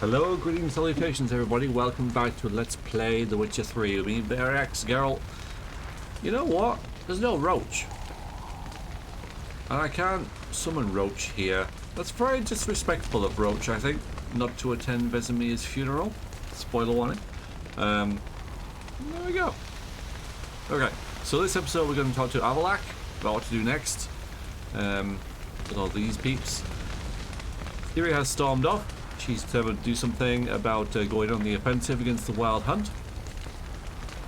Hello, greetings, salutations everybody, welcome back to Let's Play The Witcher 3 with me, Bearx, Geralt. You know what? There's no roach. And I can't summon Roach here. That's very disrespectful of Roach, I think, not to attend Vesemir's funeral. Spoiler warning. There we go. Okay, so this episode we're going to talk to Avalak about what to do next. With all these peeps. Ciri has stormed off. She's determined to do something about going on the offensive against the Wild Hunt.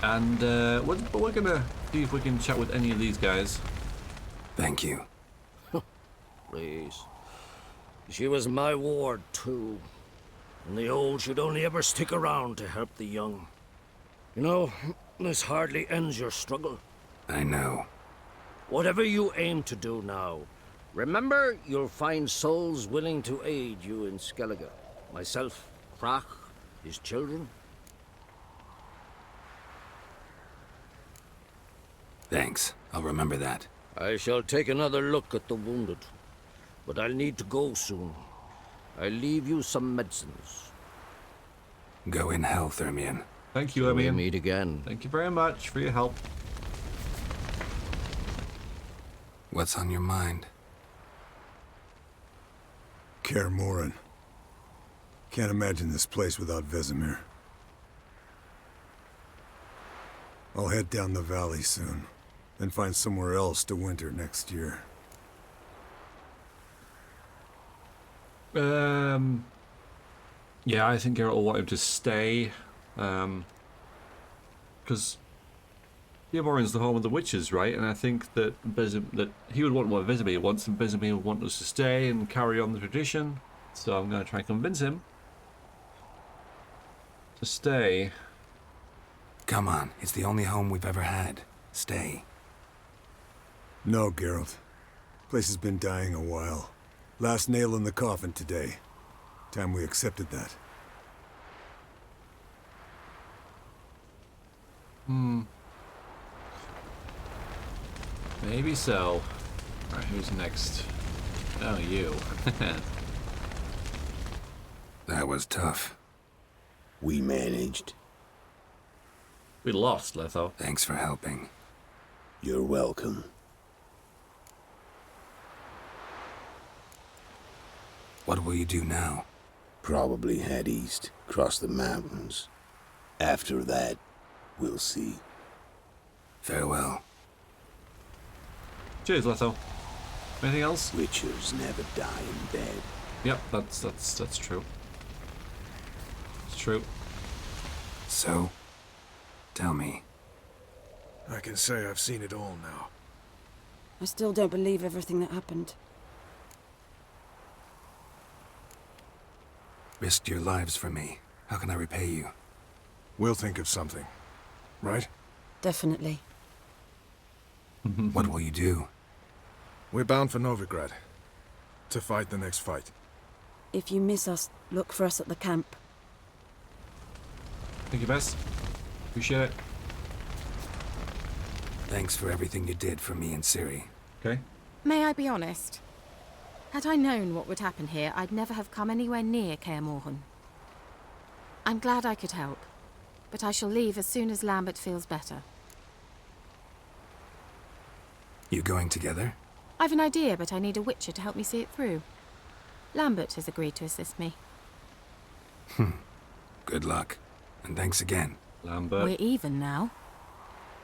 And we're going to see if we can chat with any of these guys. Thank you. Please. She was my ward, too. And the old should only ever stick around to help the young. You know, this hardly ends your struggle. I know. Whatever you aim to do now, remember you'll find souls willing to aid you in Skellige. Myself, Krach, his children. Thanks. I'll remember that. I shall take another look at the wounded. But I'll need to go soon. I'll leave you some medicines. Go in health, Ermion. Thank you, Till we Ermion. meet again. Thank you very much for your help. What's on your mind? Kaer Morhen. Can't imagine this place without Vesemir. I'll head down the valley soon, then find somewhere else to winter next year. Yeah, I think Geralt will want him to stay. Because Morhen's the home of the witches, right? And I think that that he would want what Vesemir wants, and Vesemir would want us to stay and carry on the tradition. So I'm going to try and convince him to stay. Come on, it's the only home we've ever had. Stay. No, Geralt. Place has been dying a while. Last nail in the coffin today. Time we accepted that. Maybe so. Alright, who's next? Oh, you. That was tough. We managed. We lost, Letho. Thanks for helping. You're welcome. What will you do now? Probably head east, cross the mountains. After that, we'll see. Farewell. Cheers, Letho. Anything else? Witchers never die in bed. Yep, that's true. It's true. So, tell me. I can say I've seen it all now. I still don't believe everything that happened. Risked your lives for me. How can I repay you? We'll think of something. Right? Definitely. What will you do? We're bound for Novigrad. To fight the next fight. If you miss us, look for us at the camp. Thank you, Bess. Appreciate it. Thanks for everything you did for me and Ciri. Okay. May I be honest? Had I known what would happen here, I'd never have come anywhere near Kaer Morhen. I'm glad I could help, but I shall leave as soon as Lambert feels better. You going together? I've an idea, but I need a witcher to help me see it through. Lambert has agreed to assist me. Good luck. And thanks again. Lambert. We're even now.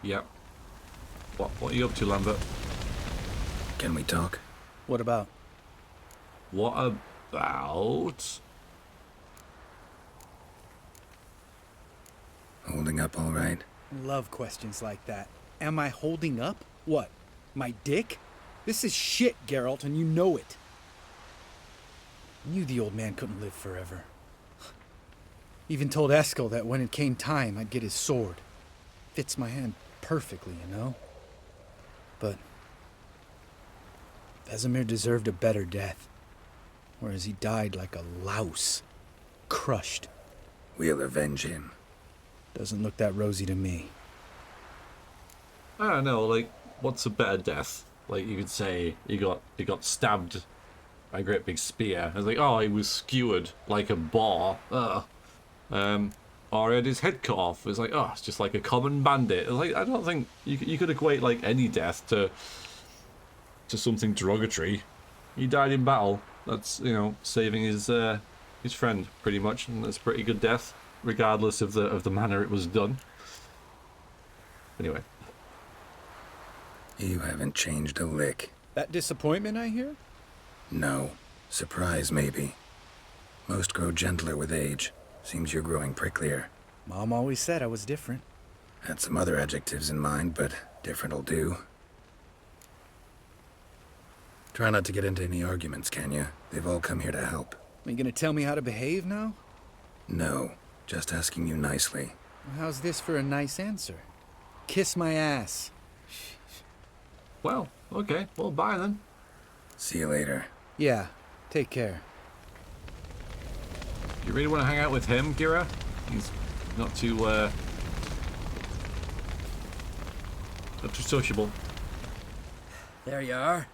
Yep. What are you up to, Lambert? Can we talk? What about? What about... Holding up all right? Love questions like that. Am I holding up? What? My dick? This is shit, Geralt, and you know it. Knew the old man couldn't live forever. Even told Eskel that when it came time, I'd get his sword. Fits my hand perfectly, you know? But Vesemir deserved a better death. Whereas he died like a louse. Crushed. We'll avenge him. Doesn't look that rosy to me. I don't know, like, what's a better death? Like, you could say he got stabbed a great big spear. I was like, oh, he was skewered like a boar. Ugh. Or he had his head cut off. It's like, oh, it's just like a common bandit. It's like, I don't think you could equate like any death to something derogatory. He died in battle. That's, you know, saving his friend pretty much, and that's a pretty good death, regardless of the manner it was done. Anyway. You haven't changed a lick. That disappointment I hear? No. Surprise, maybe. Most grow gentler with age. Seems you're growing pricklier. Mom always said I was different. Had some other adjectives in mind, but different'll do. Try not to get into any arguments, can you? They've all come here to help. Are you gonna tell me how to behave now? No. Just asking you nicely. Well, how's this for a nice answer? Kiss my ass. Well, okay. Well, bye then. See you later. Yeah, take care. You really want to hang out with him, Kira? He's not too sociable. There you are.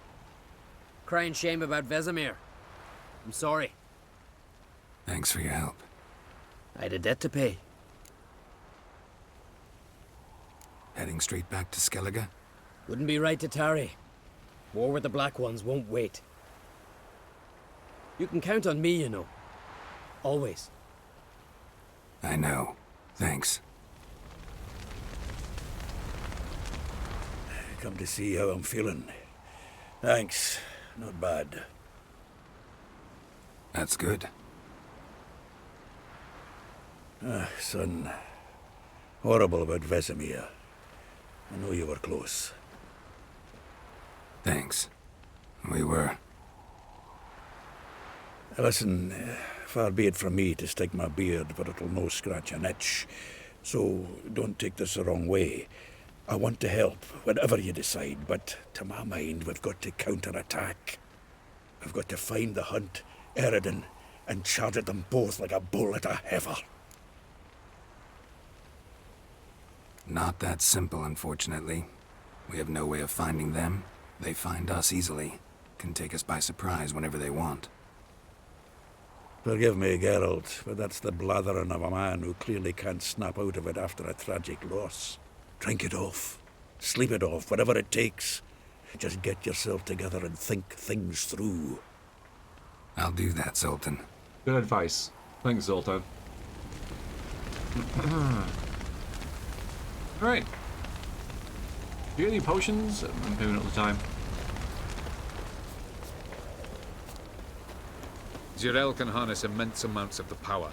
Crying shame about Vesemir. I'm sorry. Thanks for your help. I had a debt to pay. Heading straight back to Skellige? Wouldn't be right to tarry. War with the Black Ones won't wait. You can count on me, you know. Always. I know. Thanks. Come to see how I'm feeling. Thanks. Not bad. That's good. Son. Horrible about Vesemir. I know you were close. Thanks. We were. Listen, far be it from me to stick my beard, but it'll no scratch an itch. So don't take this the wrong way. I want to help, whatever you decide, but to my mind, we've got to counterattack. We've got to find the hunt, Eredin, and charge at them both like a bull at a heifer. Not that simple, unfortunately. We have no way of finding them. They find us easily. Can take us by surprise whenever they want. Forgive me, Geralt, but that's the blathering of a man who clearly can't snap out of it after a tragic loss. Drink it off. Sleep it off, whatever it takes. Just get yourself together and think things through. I'll do that, Zoltan. Good advice. Thanks, Zoltan. Alright. Do you get any potions? Maybe not the time. Zirel can harness immense amounts of the power.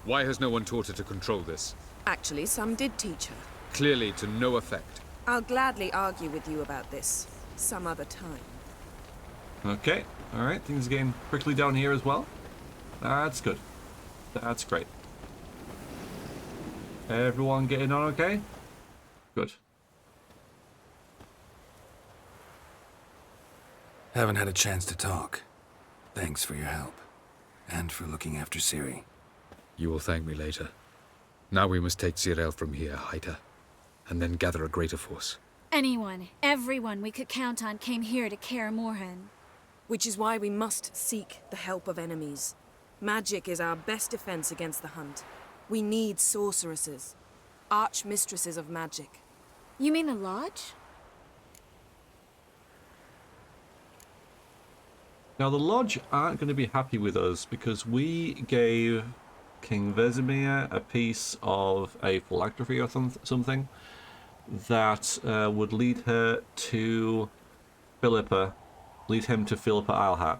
Why has no one taught her to control this? Actually, some did teach her. Clearly to no effect. I'll gladly argue with you about this some other time. Okay. Alright, things are getting quickly down here as well. That's good. That's great. Everyone getting on okay? Good. Haven't had a chance to talk. Thanks for your help. And for looking after Ciri. You will thank me later. Now we must take Zirel from here, hide her, and then gather a greater force. Anyone, everyone we could count on came here to Kaer Morhen. Which is why we must seek the help of enemies. Magic is our best defense against the hunt. We need sorceresses. Archmistresses of magic. You mean the Lodge? Now the Lodge aren't going to be happy with us because we gave King Vesemir a piece of a phylactery or something that would lead her to Philippa, lead him to Philippa Eilhart.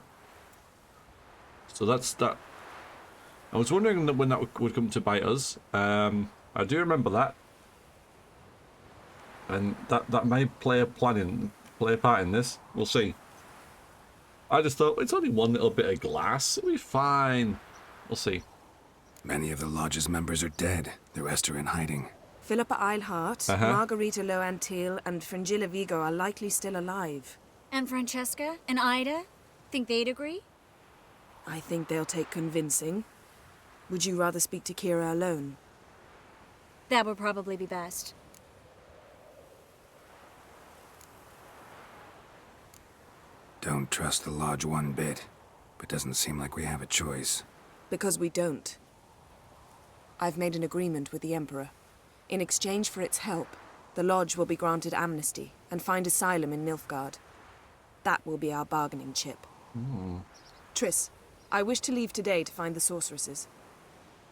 So that's that. I was wondering when that would come to bite us. I do remember that, and that may play a part in this. We'll see. I just thought it's only one little bit of glass. It'll be fine. We'll see. Many of the Lodge's members are dead. The rest are in hiding. Philippa Eilhart, Margarita Loantil, and Fringilla Vigo are likely still alive. And Francesca and Ida? Think they'd agree? I think they'll take convincing. Would you rather speak to Kira alone? That would probably be best. Don't trust the Lodge one bit. but doesn't seem like we have a choice. Because we don't. I've made an agreement with the Emperor. In exchange for its help, the Lodge will be granted amnesty and find asylum in Nilfgaard. That will be our bargaining chip. Triss, I wish to leave today to find the sorceresses.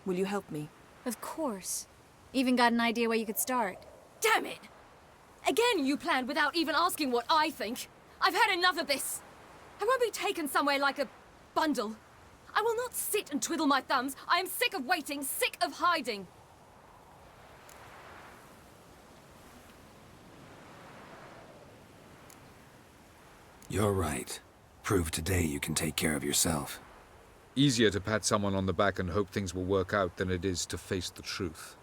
Will you help me? Of course. Even got an idea where you could start. Damn it! Again you planned without even asking what I think. I've had enough of this. I won't be taken somewhere like a bundle. I will not sit and twiddle my thumbs. I am sick of waiting, sick of hiding. You're right. Prove today you can take care of yourself. Easier to pat someone on the back and hope things will work out than it is to face the truth.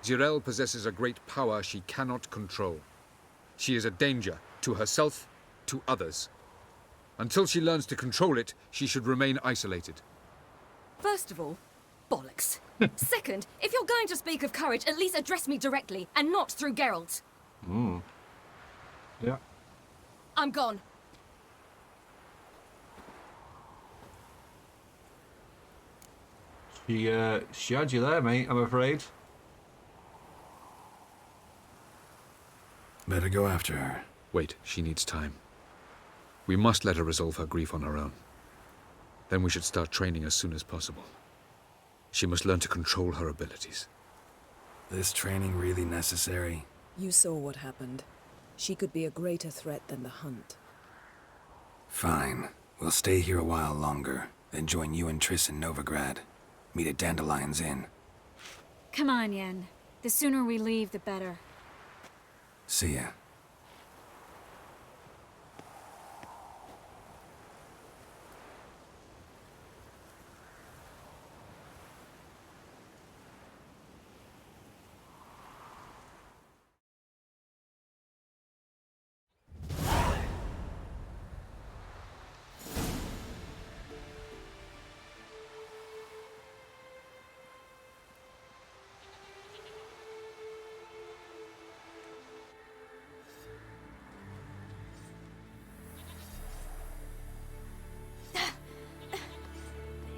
Jirel possesses a great power she cannot control. She is a danger to herself, to others. Until she learns to control it, she should remain isolated. First of all, bollocks. Second, if you're going to speak of courage, at least address me directly and not through Geralt. Yeah. I'm gone. She had you there, mate, I'm afraid. Better go after her. Wait, she needs time. We must let her resolve her grief on her own. Then we should start training as soon as possible. She must learn to control her abilities. This training really necessary? You saw what happened. She could be a greater threat than the Hunt. Fine. We'll stay here a while longer, then join you and Triss in Novigrad. Meet at Dandelion's Inn. Come on, Yen. The sooner we leave, the better. See ya.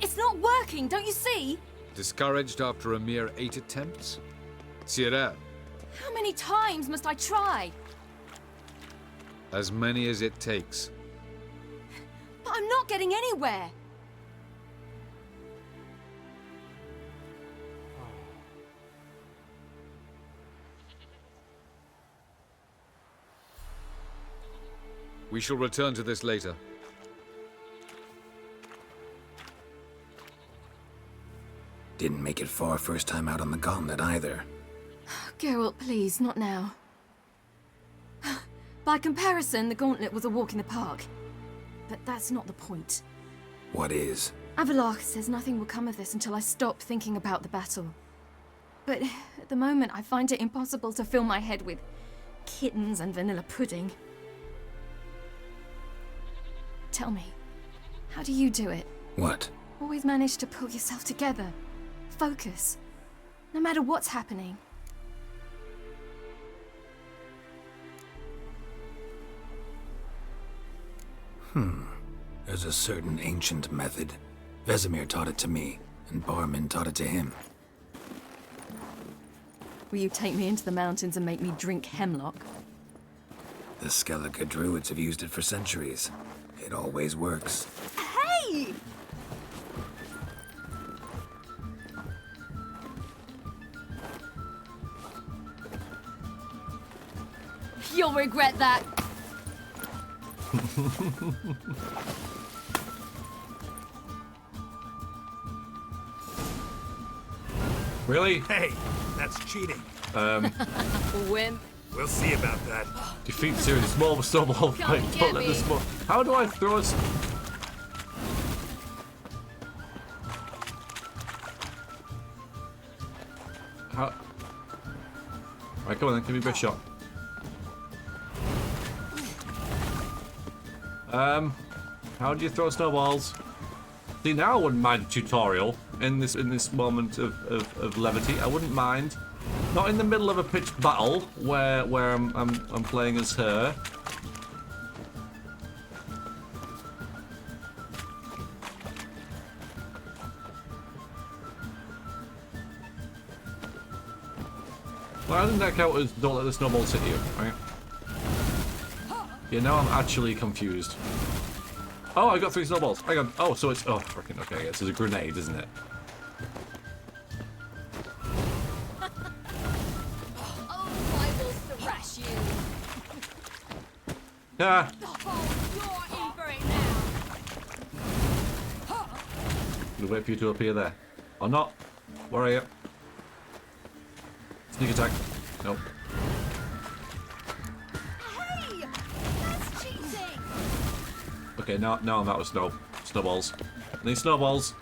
It's not working, don't you see? Discouraged after a mere 8 attempts? Cyril, How many times must I try? as many as it takes. But I'm not getting anywhere. We shall return to this later. Didn't make it far first time out on the gauntlet either. Geralt, please, not now. By comparison, the gauntlet was a walk in the park. But that's not the point. What is? Avalach says nothing will come of this until I stop thinking about the battle. But at the moment, I find it impossible to fill my head with kittens and vanilla pudding. Tell me, how do you do it? What? Always manage to pull yourself together. Focus. No matter what's happening. There's a certain ancient method. Vesemir taught it to me, and Barman taught it to him. Will you take me into the mountains and make me drink hemlock? The Skellige druids have used it for centuries. It always works. Hey! You'll regret that. Really? Hey, that's cheating. Wimp. We'll see about that. Defeat series small snowball fight. Come get Don't let me. this small. How do I throw us? How? Right, come on then. Give me a best shot. How do you throw snowballs? See, now I wouldn't mind a tutorial in this moment of levity. I wouldn't mind. Not in the middle of a pitched battle where I'm playing as her. Well, I think that count as don't let the snowballs hit you, right? Yeah, now I'm actually confused. Oh, I got 3 snowballs. Hang on. Oh, so it's... Oh, freaking okay. It's a grenade, isn't it? Oh, I will thrash you. Ah! You're in for it now. Gonna wait for you to appear there. Or not. Where are you? Sneak attack. Nope. Hey! That's cheating! Okay, now I'm out of snowballs. I need snowballs.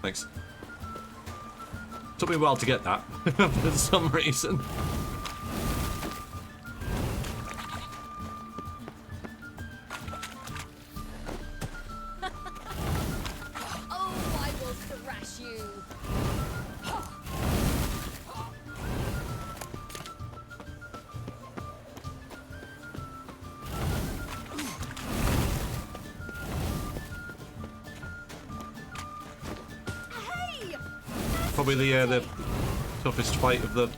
Thanks. Took me a while to get that, for some reason. Oh, I will thrash you. Probably the toughest fight of the...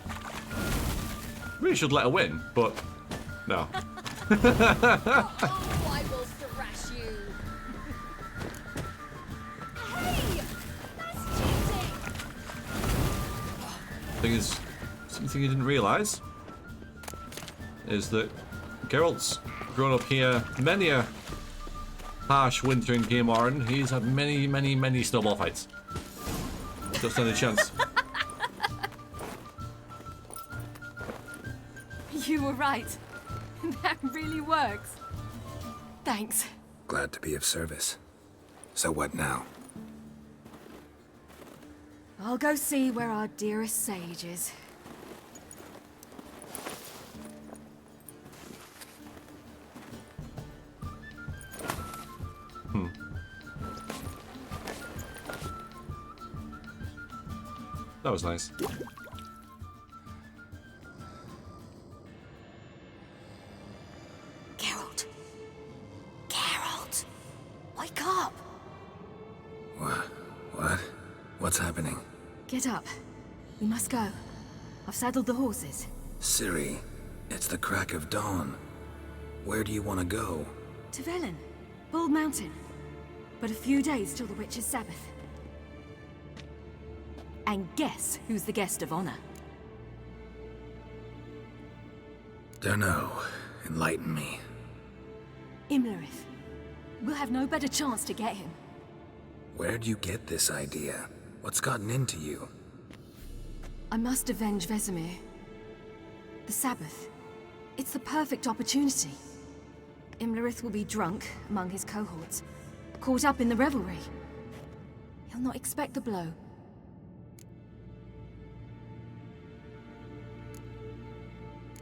Really should let her win, but no. Oh, I will thrash you. Hey! That's cheating! Thing is, something you didn't realise is that Geralt's grown up here many a harsh winter in Kaer Morhen. He's had many, many, many snowball fights. Don't stand a chance. You were right. That really works. Thanks. Glad to be of service. So what now? I'll go see where our dearest sage is. That was nice. Geralt. Geralt. Wake up. What? What's happening? Get up. We must go. I've saddled the horses. Ciri, it's the crack of dawn. Where do you want to go? To Velen. Bald Mountain. But a few days till the Witch's Sabbath. And guess who's the guest of honor? Dunno. Enlighten me. Imlerith. We'll have no better chance to get him. Where'd you get this idea? What's gotten into you? I must avenge Vesemir. The Sabbath. It's the perfect opportunity. Imlerith will be drunk among his cohorts, caught up in the revelry. He'll not expect the blow.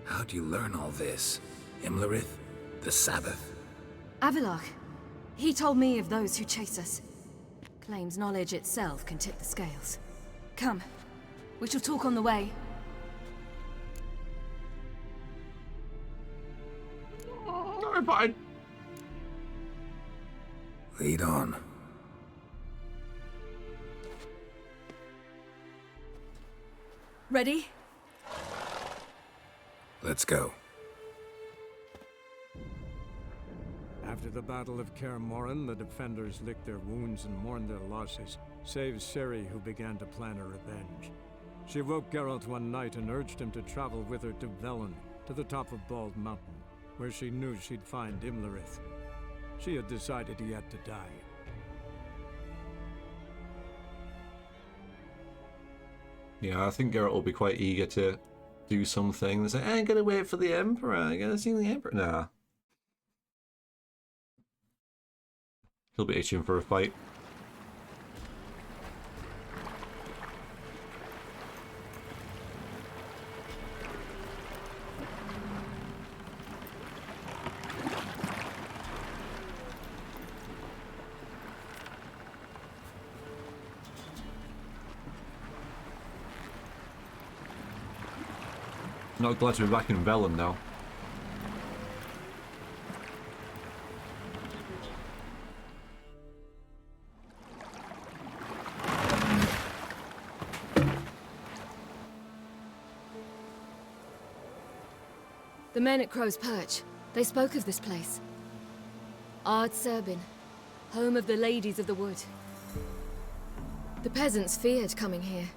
How'd you learn all this? Imlerith? The Sabbath? Avilach. He told me of those who chase us. Claims knowledge itself can tip the scales. Come. We shall talk on the way. Alright, fine. Lead on. Ready? Let's go. After the Battle of Kaer Morhen, the defenders licked their wounds and mourned their losses, save Ciri, who began to plan a revenge. She woke Geralt one night and urged him to travel with her to Velen, to the top of Bald Mountain, where she knew she'd find Imlerith. She had decided he had to die. Yeah, I think Geralt will be quite eager to do something and say, I'm gonna wait for the Emperor, I'm gonna see the Emperor. Nah. He'll be itching for a fight. Not glad to be back in Velen now. The men at Crow's Perch, they spoke of this place. Ard Serbin, home of the Ladies of the Wood. The peasants feared coming here,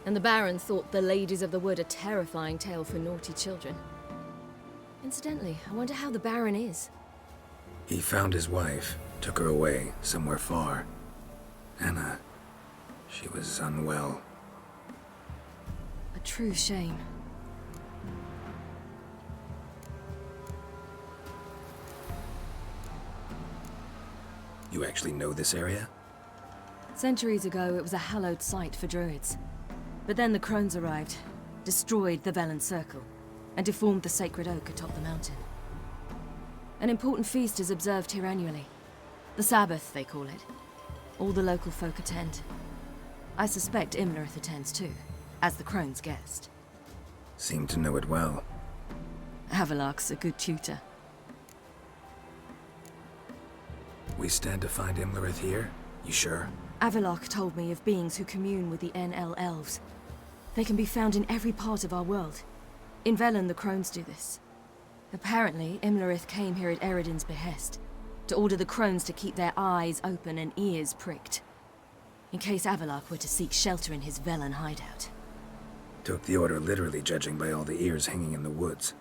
and the Baron thought the Ladies of the Wood a terrifying tale for naughty children. Incidentally, I wonder how the Baron is. He found his wife, took her away, somewhere far. Anna, she was unwell. A true shame. You actually know this area? Centuries ago, it was a hallowed site for druids. But then the crones arrived, destroyed the Velen circle, and deformed the sacred oak atop the mountain. An important feast is observed here annually. The Sabbath, they call it. All the local folk attend. I suspect Imlerith attends too, as the crone's guest. Seem to know it well. Havelark's a good tutor. We stand to find Imlerith here? You sure? Avalok told me of beings who commune with the NL elves. They can be found in every part of our world. In Velen, the crones do this. Apparently, Imlerith came here at Eredin's behest, to order the crones to keep their eyes open and ears pricked, in case Avalok were to seek shelter in his Velen hideout. Took the order literally, judging by all the ears hanging in the woods.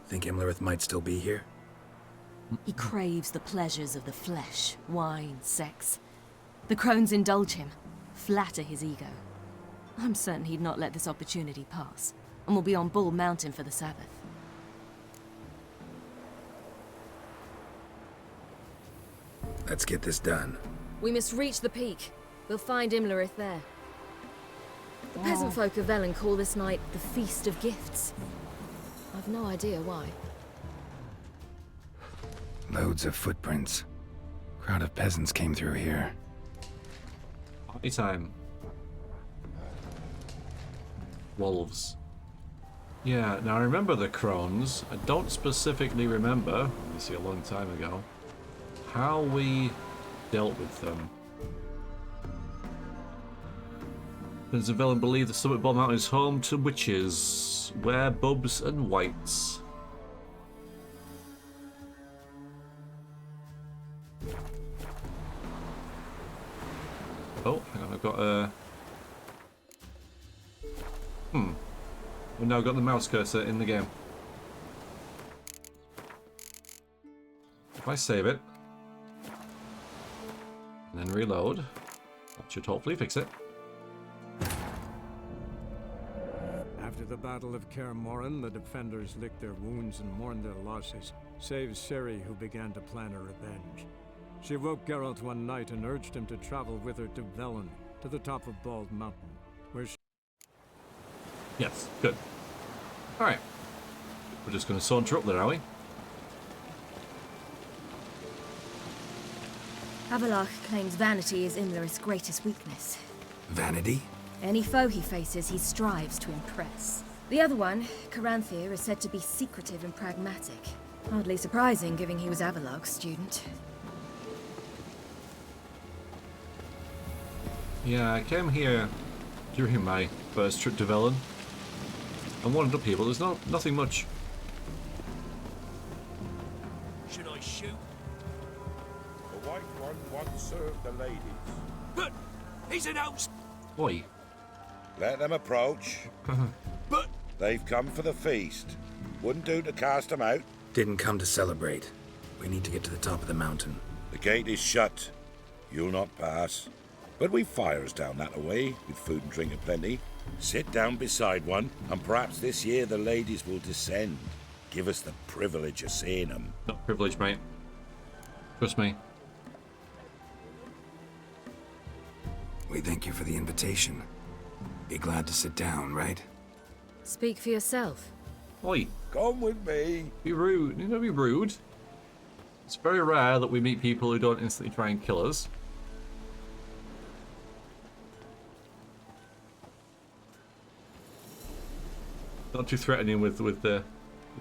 Think Imlerith might still be here? He craves the pleasures of the flesh, wine, sex. The crones indulge him, flatter his ego. I'm certain he'd not let this opportunity pass, and will be on Bull Mountain for the Sabbath. Let's get this done. We must reach the peak. We'll find Imlerith there. The peasant folk of Velen call this night the Feast of Gifts. I've no idea why. Loads of footprints. Crowd of peasants came through here. Party time. Wolves. Yeah, now I remember the crones. I don't specifically remember, you see a long time ago, how we dealt with them. Prince of Velen believe the summit Ball Mountain is home to witches, were-bubs and whites. Oh, hang on, I've got a... We've now got the mouse cursor in the game. If I save it, and then reload, that should hopefully fix it. After the Battle of Kaer, the defenders licked their wounds and mourned their losses, save Ciri, who began to plan a revenge. She woke Geralt one night and urged him to travel with her to Velen, to the top of Bald Mountain, where she... Yes, good. Alright. We're just going to saunter up there, are we? Avalok claims vanity is Imlerith's greatest weakness. Vanity? Any foe he faces, he strives to impress. The other one, Caranthir, is said to be secretive and pragmatic. Hardly surprising, given he was Avalok's student. Yeah, I came here during my first trip to Velen. And wanted up here, but there's nothing much. Should I shoot? The White One once served the ladies. But he's an out. Oi. Let them approach. But They've come for the feast. Wouldn't do to cast them out. Didn't come to celebrate. We need to get to the top of the mountain. The gate is shut. You'll not pass. But we've fires down that way, with food and drink aplenty. Sit down beside one, and perhaps this year the ladies will descend. Give us the privilege of seeing them. Not privileged, mate. Trust me. We thank you for the invitation. Be glad to sit down, right? Speak for yourself. Oi. Come with me. Be rude. You know, be rude. It's very rare that we meet people who don't instantly try and kill us. Not too threatening with the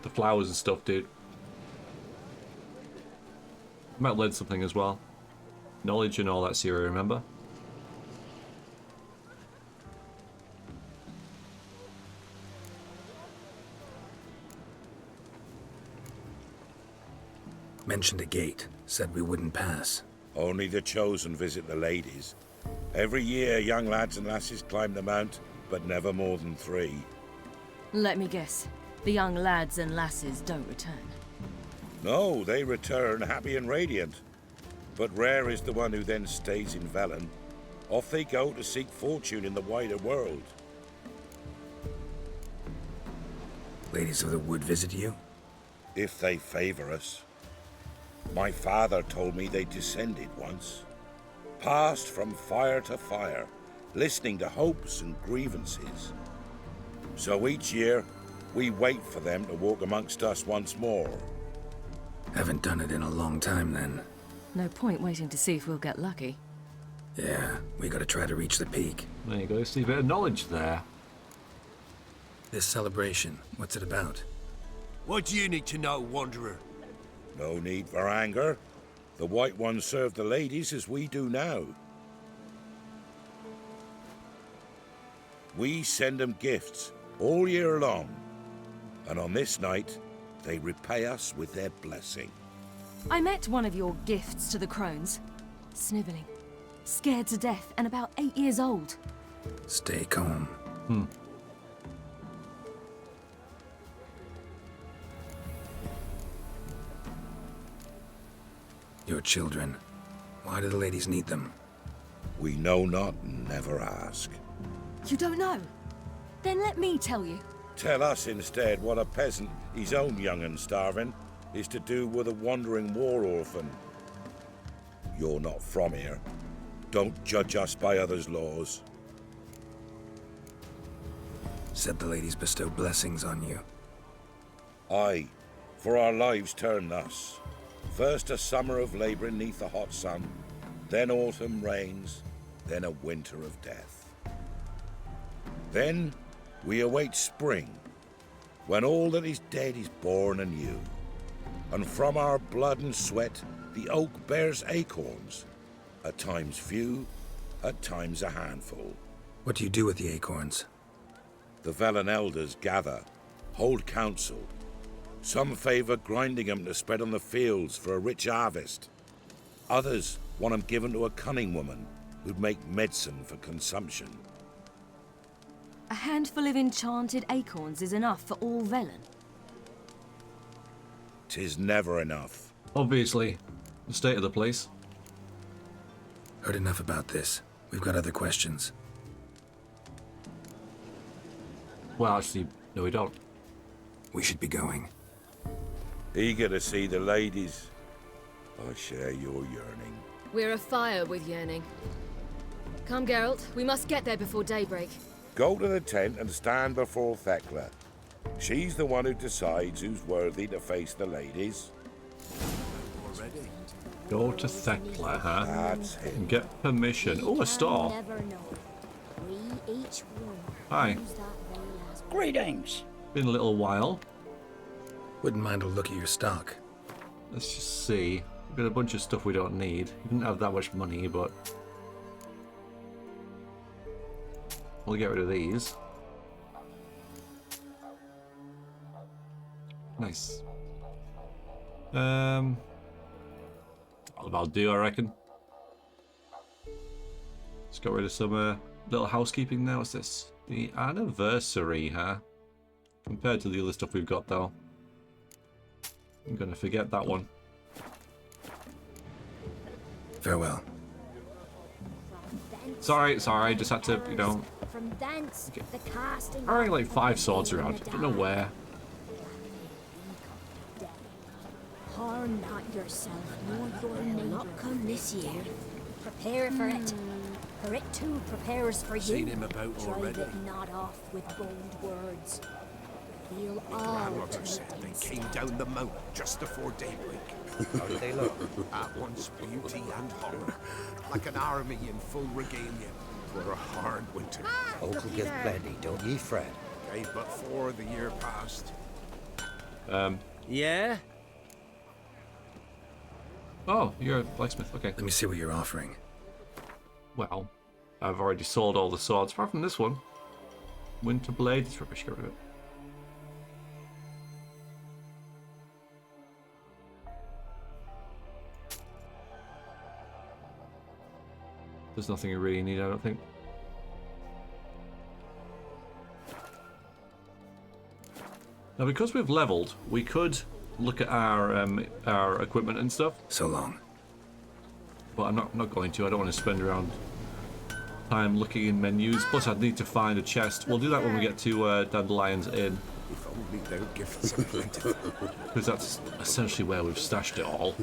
flowers and stuff, dude. Might learn something as well. Knowledge and all that, Siri, remember? Mentioned a gate. Said we wouldn't pass. Only the chosen visit the ladies. Every year, young lads and lasses climb the mount, but never more than 3. Let me guess. The young lads and lasses don't return. No, they return happy and radiant. But rare is the one who then stays in Velen. Off they go to seek fortune in the wider world. Ladies of the Wood visit you? If they favor us. My father told me they descended once. Passed from fire to fire, listening to hopes and grievances. So each year, we wait for them to walk amongst us once more. Haven't done it in a long time, then. No point waiting to see if we'll get lucky. Yeah, we gotta try to reach the peak. There you go, see a bit of knowledge there. This celebration, what's it about? What do you need to know, Wanderer? No need for anger. The White Ones serve the ladies as we do now. We send them gifts all year long. And on this night, they repay us with their blessing. I met one of your gifts to the crones. Snivelling. Scared to death and about 8 years old. Stay calm. Your children. Why do the ladies need them? We know not and never ask. You don't know? Then let me tell you. Tell us instead what a peasant, his own young and starving, is to do with a wandering war orphan. You're not from here. Don't judge us by others' laws. Said the ladies bestow blessings on you. Aye, for our lives turn thus. First a summer of labouring neath the hot sun, then autumn rains, then a winter of death. Then we await spring, when all that is dead is born anew. And from our blood and sweat the oak bears acorns, at times few, at times a handful. What do you do with the acorns? The Velen elders gather, hold council. Some favour grinding them to spread on the fields for a rich harvest. Others want them given to a cunning woman who'd make medicine for consumption. A handful of enchanted acorns is enough for all Velen. 'Tis never enough. Obviously, the state of the place. Heard enough about this. We've got other questions. Well, actually, no we don't. We should be going. Eager to see the ladies. I share your yearning. We're afire with yearning. Come, Geralt. We must get there before daybreak. Go to the tent and stand before Thekla. She's the one who decides who's worthy to face the ladies. Already? Go to Thekla, huh? That's it. And get permission. Oh, a star. Hi. Greetings. Been a little while. Wouldn't mind a look at your stock. Let's just see. We've got a bunch of stuff we don't need. We didn't have that much money, but we'll get rid of these. Nice. That'll about do, I reckon. Let's get rid of some little housekeeping now. What's this? The anniversary, huh? Compared to the other stuff we've got, though. I'm gonna forget that one. Farewell. Sorry, I just had to, you know. From thence, the casting. I like 5 swords around. I don't know where. Harm not yourself, nor your neighbor. Not come this year. Prepare for it. For it too prepares for you. Seen him about Drive already. it not off with bold words. Reveal My all grandmother said they came down the mountain just before daybreak. How did they look? At once beauty and horror, like an army in full regalia. For a hard winter. Folk will give plenty, don't ye fret. Gave but 4 the year past. Yeah? Oh, you're a blacksmith. Okay. Let me see what you're offering. Well, I've already sold all the swords, apart from this one. Winter Blade. It's rubbish. Get rid of it. There's nothing you really need, I don't think. Now, because we've leveled, we could look at our equipment and stuff. So long. But I'm not going to. I don't want to spend around time looking in menus. Plus, I'd need to find a chest. We'll do that when we get to Dandelion's Inn. If only their gifts are plentiful. Because that's essentially where we've stashed it all.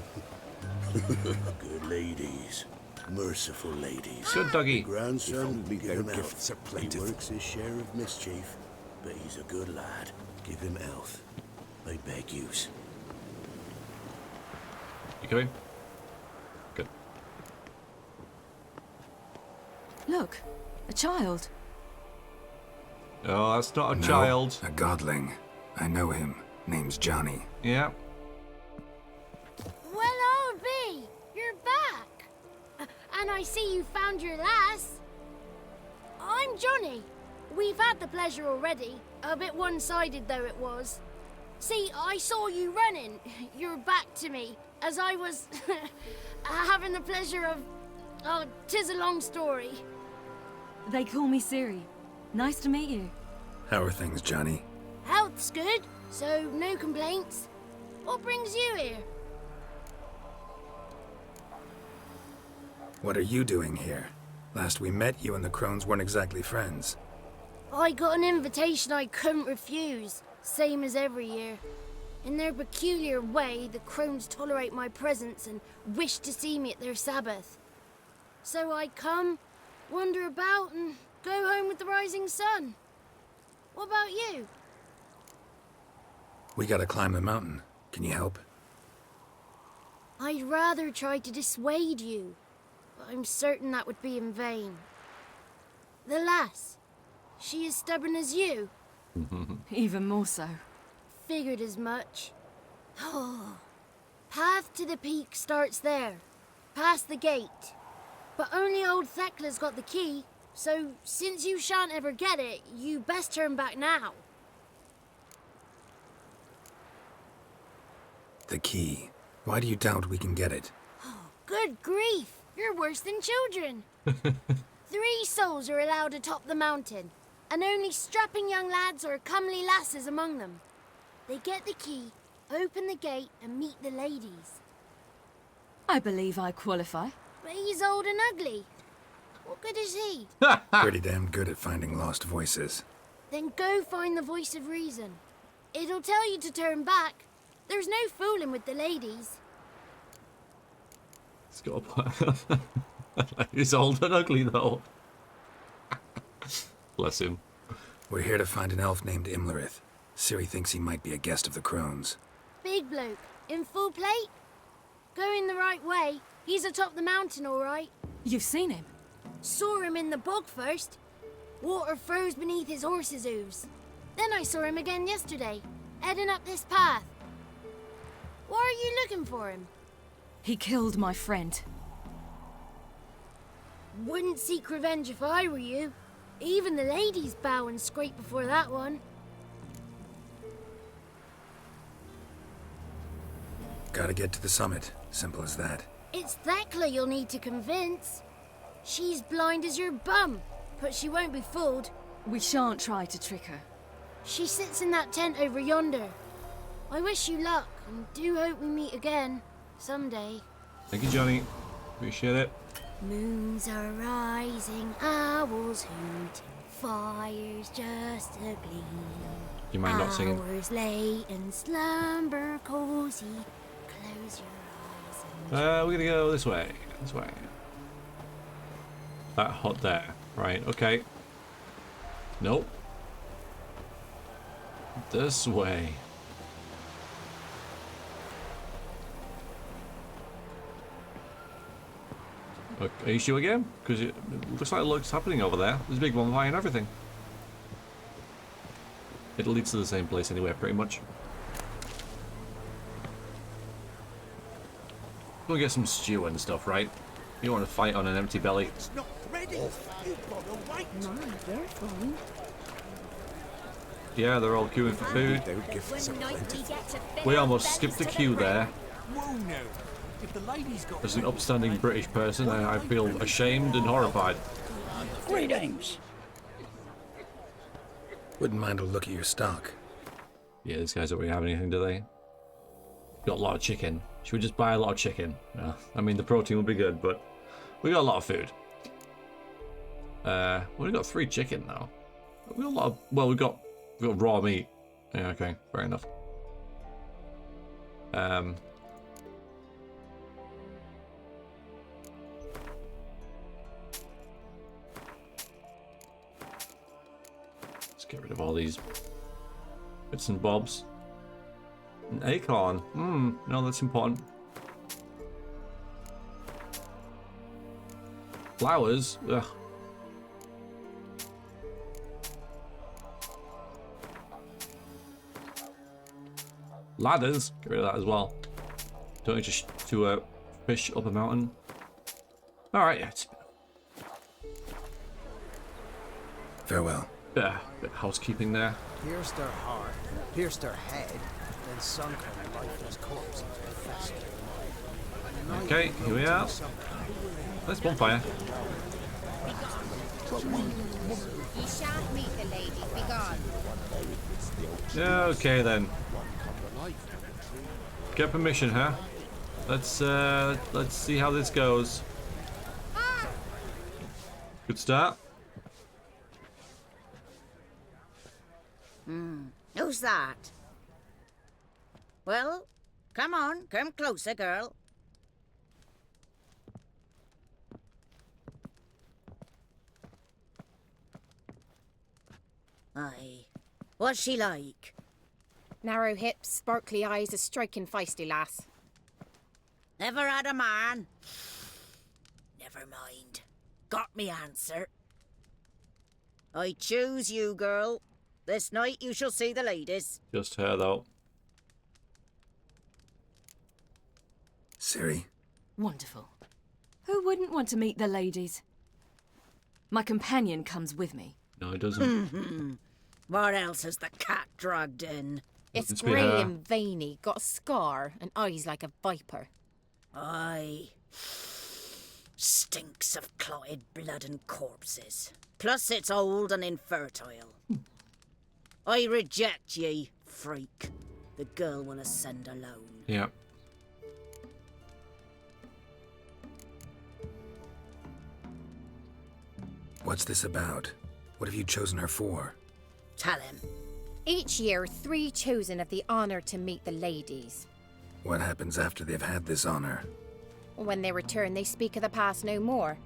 Good ladies. Merciful ladies. Good doggy. Grandson, If only give their him gifts health. are plentiful. He works his share of mischief, but he's a good lad. Give him health. I beg yous. You coming? Good. Look, a child. Oh, that's not a No, child. A godling. I know him. Name's Johnny. Yeah. Well, old B, you're back. And I see you found your lass. I'm Johnny. We've had the pleasure already. A bit one-sided though it was. See, I saw you running. Your back to me. As I was having the pleasure of... Oh, 'tis a long story. They call me Siri. Nice to meet you. How are things, Johnny? Health's good, so no complaints. What brings you here? What are you doing here? Last we met, you and the crones weren't exactly friends. I got an invitation I couldn't refuse, same as every year. In their peculiar way, the crones tolerate my presence and wish to see me at their Sabbath. So I come, wander about, and go home with the rising sun. What about you? We gotta climb the mountain. Can you help? I'd rather try to dissuade you, but I'm certain that would be in vain. The lass, she as stubborn as you? Even more so. Figured as much. Path to the peak starts there, past the gate. But only old Thekla's got the key, so since you shan't ever get it, you best turn back now. The key. Why do you doubt we can get it? Good grief, you're worse than children. 3 souls are allowed atop the mountain, and only strapping young lads or comely lasses among them. They get the key, open the gate, and meet the ladies. I believe I qualify. But he's old and ugly. What good is he? Pretty damn good at finding lost voices. Then go find the voice of reason. It'll tell you to turn back. There's no fooling with the ladies. It's got a He's old and ugly, though. Bless him. We're here to find an elf named Imlerith. Ciri thinks he might be a guest of the crones. Big bloke, in full plate? Going the right way. He's atop the mountain, all right. You've seen him? Saw him in the bog first. Water froze beneath his horse's hooves. Then I saw him again yesterday, heading up this path. Why are you looking for him? He killed my friend. Wouldn't seek revenge if I were you. Even the ladies bow and scrape before that one. Gotta get to the summit. Simple as that. It's Thekla you'll need to convince. She's blind as your bum, but she won't be fooled. We shan't try to trick her. She sits in that tent over yonder. I wish you luck, and do hope we meet again, someday. Thank you, Johnny. Appreciate it. Moons are rising, owls hooting, fires just a gleam. You mind not singing? Hours late and slumber cozy. Close your eyes. We're gonna go this way. This way. That hut there. Right, okay. Nope. This way. Are you sure again? Because it looks like lots happening over there. There's a big bonfire and everything. It leads to the same place anyway, pretty much. Go get some stew and stuff, right? You don't want to fight on an empty belly. It's not ready. You've got to wait. Careful. Yeah, they're all queuing for food. We almost skipped the queue there. Whoa now. If the lady's got... As an upstanding British person, I feel ashamed and horrified. Greetings. Wouldn't mind a look at your stock. Yeah, these guys don't really have anything, do they? Got a lot of chicken. Should we just buy a lot of chicken? No. I mean, the protein will be good, but we got a lot of food. We got 3 chicken though. We got a lot of, well, we got raw meat. Yeah, okay, fair enough. Let's get rid of all these bits and bobs. An acorn. No, that's important. Flowers. Ugh. Ladders. Get rid of that as well. Don't need to fish up a mountain. All right. Yeah, Farewell. bit of housekeeping there. Pierced her heart, pierced her head, then sunk her lifeless corpse into the fester. Okay, here we are. Nice bonfire. Ye shan't meet the lady. Be gone. Yeah, okay then. Get permission, huh? Let's see how this goes. Good start. Who's that? Well, come on, come closer, girl. Aye. What's she like? Narrow hips, sparkly eyes, a striking feisty lass. Never had a man. Never mind. Got me answer. I choose you, girl. This night you shall see the ladies. Just her though. Ciri. Wonderful. Who wouldn't want to meet the ladies? My companion comes with me. No, it doesn't. What else has the cat dragged in? It's grey and veiny, got a scar, and eyes like a viper. Aye. Stinks of clotted blood and corpses. Plus it's old and infertile. I reject ye, freak. The girl will ascend alone. Yeah. What's this about? What have you chosen her for? Tell him. Each year, 3 chosen have the honour to meet the ladies. What happens after they've had this honor? When they return, they speak of the past no more.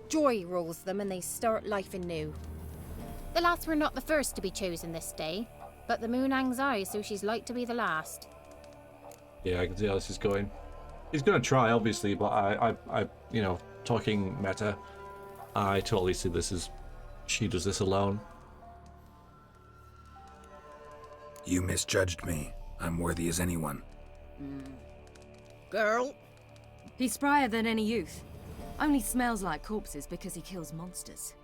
Joy rules them and they start life anew. The lass were not the first to be chosen this day, but the moon hangs high, so she's like to be the last. Yeah, I can see how this is going. He's gonna try, obviously, but I you know, talking meta, I totally see this as she does this alone. You misjudged me. I'm worthy as anyone. Girl? He's sprier than any youth. Only smells like corpses because he kills monsters.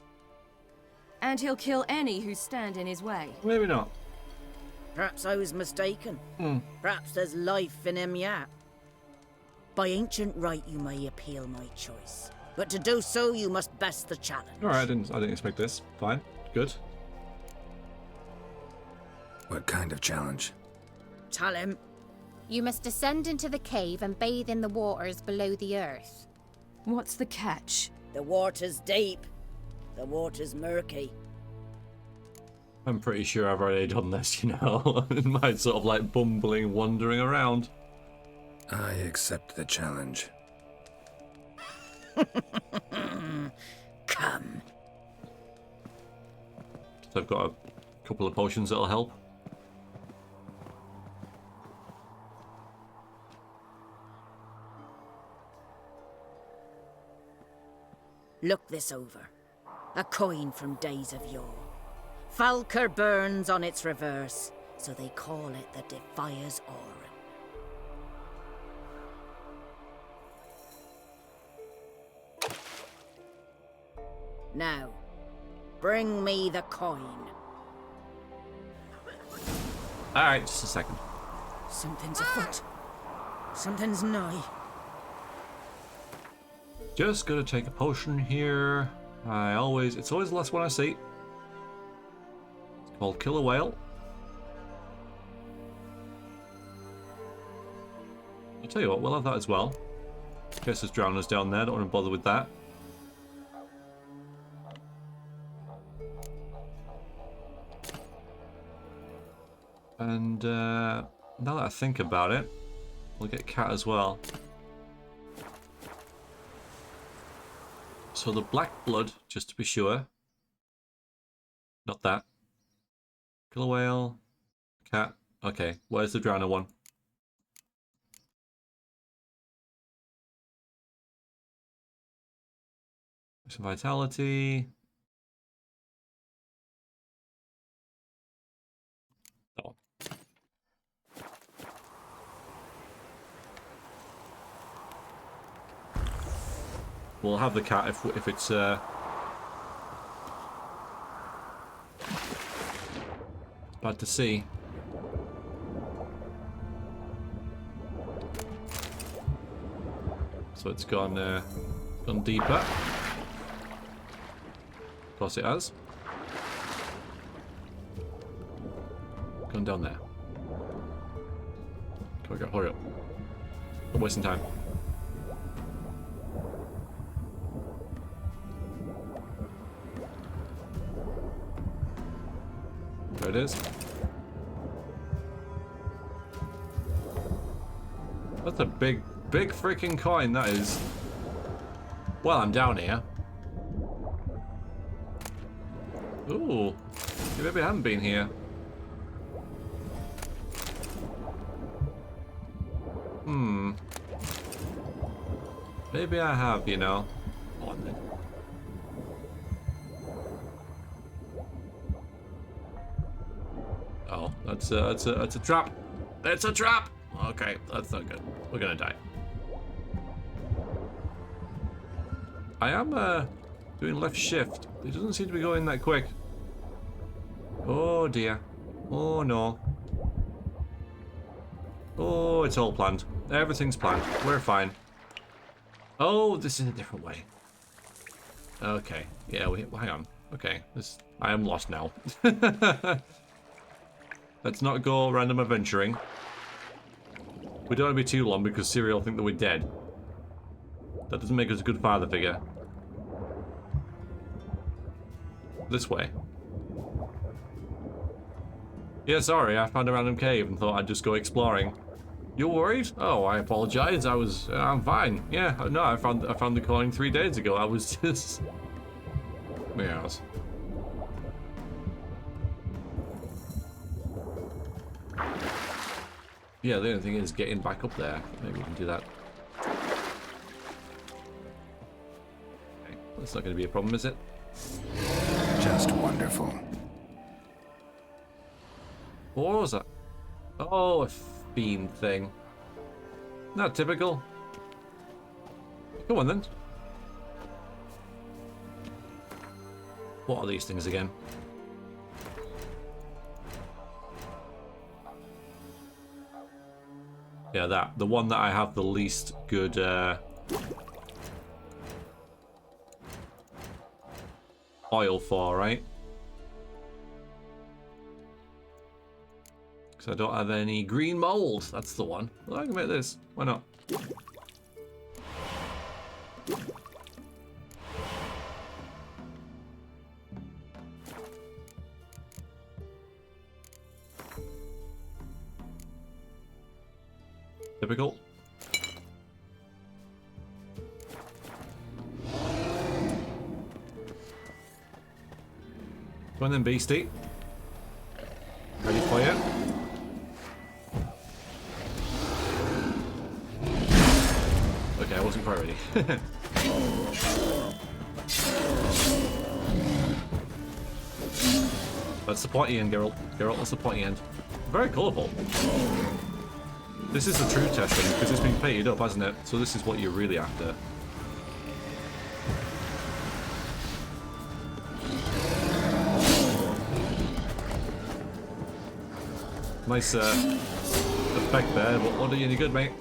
And he'll kill any who stand in his way. Maybe not. Perhaps I was mistaken. Perhaps there's life in him yet. By ancient right you may appeal my choice. But to do so you must best the challenge. Alright, I didn't expect this. Fine. Good. What kind of challenge? Tell him. You must descend into the cave and bathe in the waters below the earth. What's the catch? The water's deep. The water's murky. I'm pretty sure I've already done this, you know. In my sort of like bumbling, wandering around. I accept the challenge. Come. So I've got a couple of potions that'll help. Look this over. A coin from days of yore. Falker burns on its reverse, so they call it the Defier's Oran. Now, bring me the coin. Alright, just a second. Something's afoot. Something's nigh. Just gonna take a potion here. It's always the last one I see. It's called Kill a Whale. I'll tell you what, we'll have that as well. In case there's drowners down there, don't want to bother with that. And now that I think about it, we'll get Kaer as well. So the black blood, just to be sure. Not that. Kill a whale. Kaer. Okay, where's the drowner one? Some vitality. Oh. We'll have the Kaer if it's bad to see. So it's gone deeper. Of course it has. Gone down there. Come on, hurry up. I'm wasting time. There it is. That's a big freaking coin, that is. Well, I'm down here. Ooh. Maybe I haven't been here. Maybe I have, you know. Go on then. Oh, that's a trap. It's a trap. Okay, that's not good. We're gonna die. I am doing left shift. It doesn't seem to be going that quick. Oh dear. Oh no. Oh, it's all planned. Everything's planned. We're fine. Oh, this is a different way. Okay. Yeah, hang on. Okay. I am lost now. Let's not go random adventuring. We don't want to be too long because Ciri will think that we're dead. That doesn't make us a good father figure. This way. Yeah, sorry, I found a random cave and thought I'd just go exploring. You're worried? Oh, I apologize. I'm fine. Yeah, no, I found the coin 3 days ago. I was just... Yes. Yeah, the only thing is getting back up there. Maybe we can do that. Okay, that's not going to be a problem, is it? Just wonderful. What was that? Oh, a fiend thing. Not typical. Come on then. What are these things again? Yeah, the one that I have the least good oil for, right? Because I don't have any green mold. That's the one. Well, I can make this. Why not? Typical. Come on then, beastie. Ready for you? Okay, I wasn't quite ready. That's the pointy end, Geralt. Geralt, that's the pointy end. Very colourful. This is the true testing, because it's been painted up, hasn't it? So this is what you're really after. Nice effect there, but what are you any good, mate?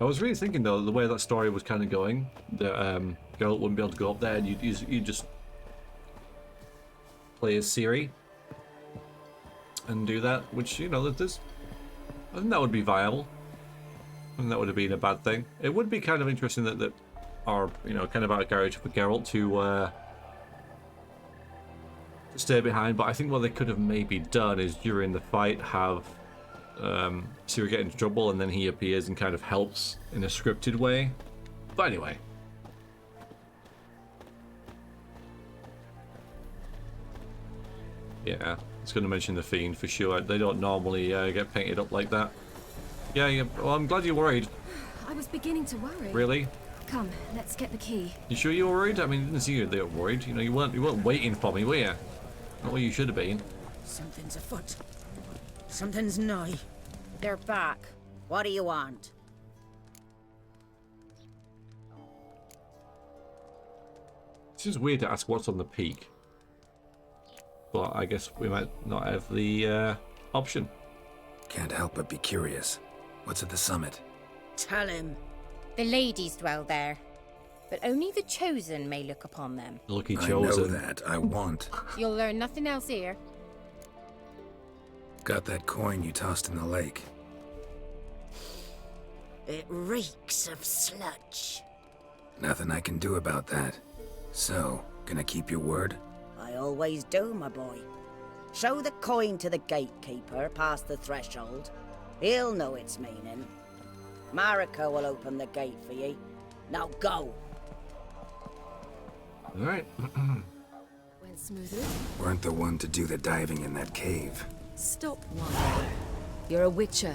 I was really thinking though, the way that story was kind of going, that Geralt wouldn't be able to go up there, and you'd just play as Ciri and do that, which, you know, I think that would be viable. I think that would have been a bad thing. It would be kind of interesting that or, you know, kind of out of carriage for Geralt to stay behind, but I think what they could have maybe done is during the fight have Ciri get into trouble and then he appears and kind of helps in a scripted way. But anyway. Yeah, it's going to mention the Fiend for sure. They don't normally get painted up like that. Yeah, well, I'm glad you're worried. I was beginning to worry. Really? Come, let's get the key. You sure you were worried? I mean, I didn't see you there worried. You know, you weren't waiting for me, were you? Not where you should have been. Something's afoot. Something's nigh. They're back. What do you want? It seems weird to ask what's on the peak. But I guess we might not have the option. Can't help but be curious. What's at the summit? Tell him. The ladies dwell there, but only the chosen may look upon them. Lucky chosen. I know that. I want. You'll learn nothing else here. Got that coin you tossed in the lake. It reeks of sludge. Nothing I can do about that. So, gonna keep your word? I always do, my boy. Show the coin to the Gatekeeper past the threshold. He'll know its meaning. Marika will open the gate for ye. Now go! Alright. Went smoothly. Weren't the one to do the diving in that cave. Stop whining. You're a witcher.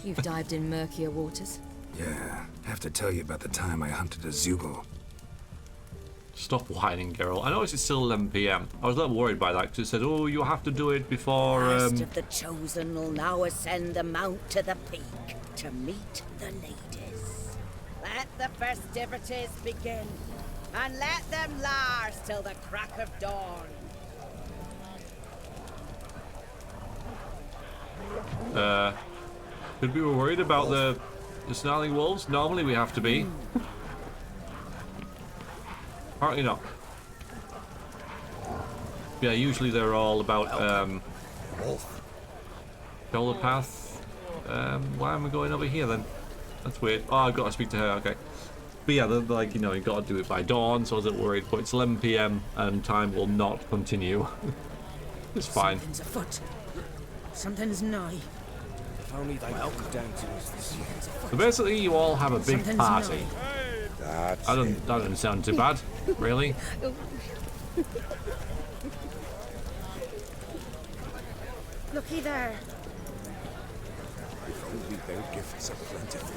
You've dived in murkier waters. Yeah, have to tell you about the time I hunted a Zugel. Stop whining, Geralt. I know it's still 11 PM. I was a little worried by that because it said, oh, you have to do it before... Last of the chosen will now ascend the mount to the peak to meet the ladies. Let the festivities begin, and let them last till the crack of dawn. Could we be worried about the snarling wolves? Normally we have to be. Apparently not. Yeah, usually they're all about shoulder path. Why am I going over here then? That's weird. Oh, I've got to speak to her, okay. But yeah, they're like, you know, you've got to do it by dawn, so I was a bit worried. But it's 11 PM and time will not continue. It's fine. Something's afoot. Something's nigh. If only they come down to us this year. So basically, you all have a big party. That doesn't sound too bad, really. Looky there. If only they'll give us a plentiful.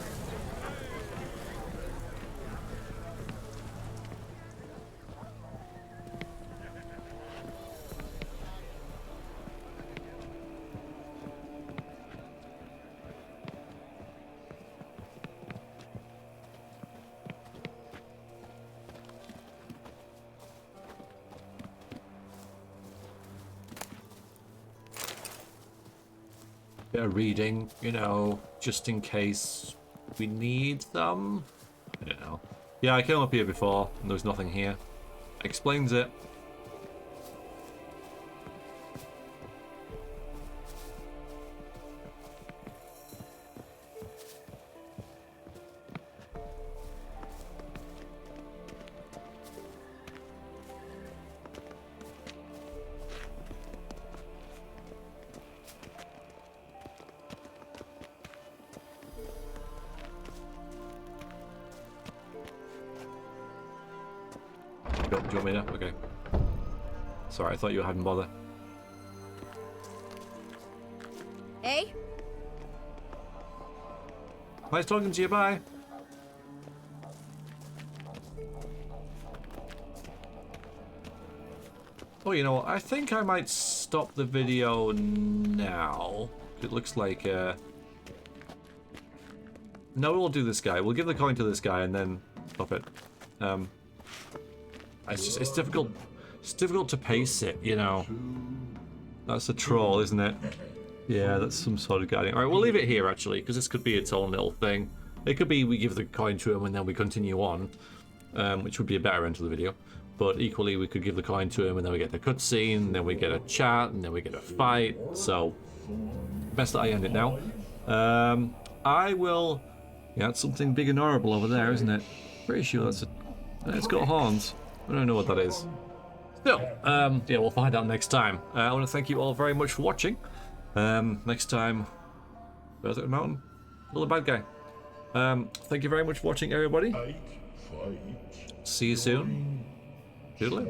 Bit of reading, you know, just in case we need some. I don't know. Yeah, I came up here before and there was nothing here. Explains it. Do you want me to? Okay. Sorry, I thought you hadn't bothered. Hey? Nice talking to you, bye. Oh, you know what? I think I might stop the video now. It looks like, No, we'll do this guy. We'll give the coin to this guy and then stop it. It's difficult. It's difficult to pace it, you know. That's a troll, isn't it? Yeah, that's some sort of guiding. All right, we'll leave it here actually, because this could be its own little thing. It could be we give the coin to him and then we continue on, which would be a better end to the video. But equally, we could give the coin to him and then we get the cutscene, then we get a chat, and then we get a fight. So, best that I end it now. I will... Yeah, it's something big and horrible over there, isn't it? Pretty sure that's a... It's got horns. I don't know what that is. Still, yeah, we'll find out next time. I want to thank you all very much for watching. Next time... Where's it, mountain? Another bad guy. Thank you very much for watching, everybody. See you soon. Toodaloo.